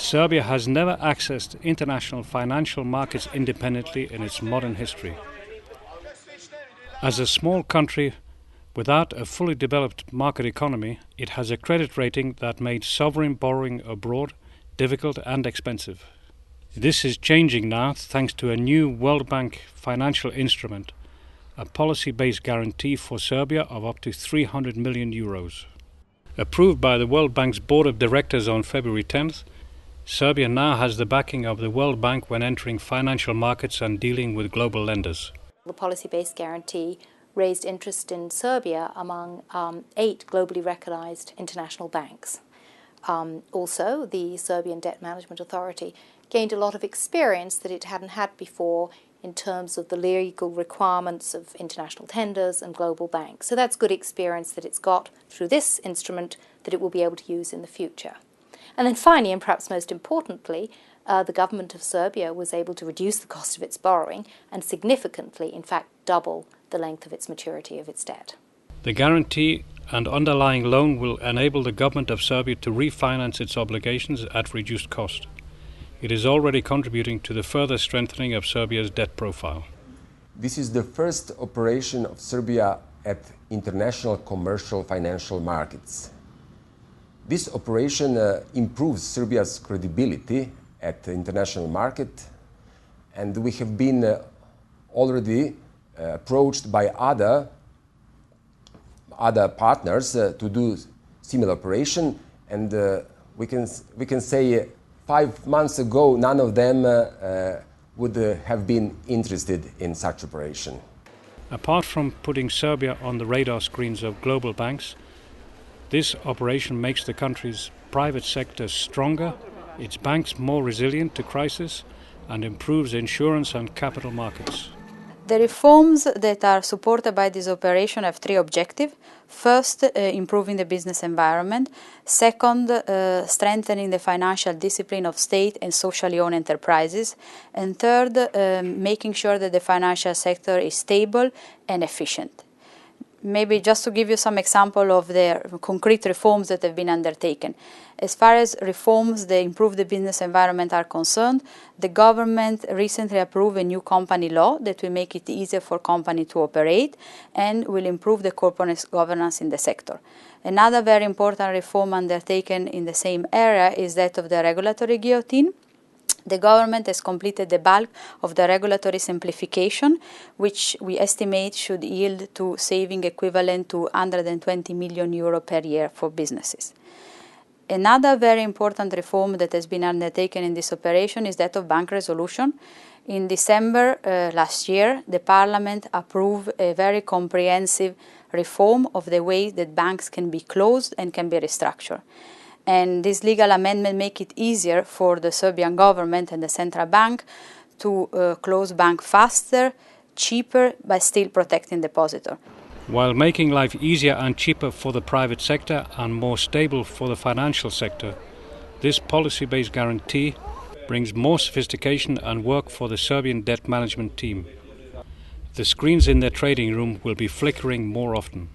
Serbia has never accessed international financial markets independently in its modern history. As a small country without a fully developed market economy, it has a credit rating that made sovereign borrowing abroad difficult and expensive. This is changing now thanks to a new World Bank financial instrument, a policy-based guarantee for Serbia of up to 300 million euros. Approved by the World Bank's Board of Directors on February 10th, Serbia now has the backing of the World Bank when entering financial markets and dealing with global lenders. The policy-based guarantee raised interest in Serbia among 8 globally recognized international banks. Also, the Serbian Debt Management Authority gained a lot of experience that it hadn't had before in terms of the legal requirements of international tenders and global banks. So that's good experience that it's got through this instrument that it will be able to use in the future. And then finally, and perhaps most importantly, the government of Serbia was able to reduce the cost of its borrowing and significantly, in fact, double the length of its maturity of its debt. The guarantee and underlying loan will enable the government of Serbia to refinance its obligations at reduced cost. It is already contributing to the further strengthening of Serbia's debt profile. This is the first operation of Serbia at international commercial financial markets. This operation improves Serbia's credibility at the international market, and we have been already approached by other partners to do similar operation, and we can say 5 months ago none of them would have been interested in such operation. Apart from putting Serbia on the radar screens of global banks, this operation makes the country's private sector stronger, its banks more resilient to crisis, and improves insurance and capital markets. The reforms that are supported by this operation have 3 objectives. First, improving the business environment. Second, strengthening the financial discipline of state and socially owned enterprises. And third, making sure that the financial sector is stable and efficient. Maybe just to give you some example of the concrete reforms that have been undertaken. As far as reforms that improve the business environment are concerned, the government recently approved a new company law that will make it easier for companies to operate and will improve the corporate governance in the sector. Another very important reform undertaken in the same area is that of the regulatory guillotine. The government has completed the bulk of the regulatory simplification, which we estimate should yield to saving equivalent to 120 million euro per year for businesses. Another very important reform that has been undertaken in this operation is that of bank resolution. In December last year, the Parliament approved a very comprehensive reform of the way that banks can be closed and can be restructured. And this legal amendment makes it easier for the Serbian government and the central bank to close banks faster, cheaper, but still protecting depositor. While making life easier and cheaper for the private sector and more stable for the financial sector, this policy-based guarantee brings more sophistication and work for the Serbian debt management team. The screens in their trading room will be flickering more often.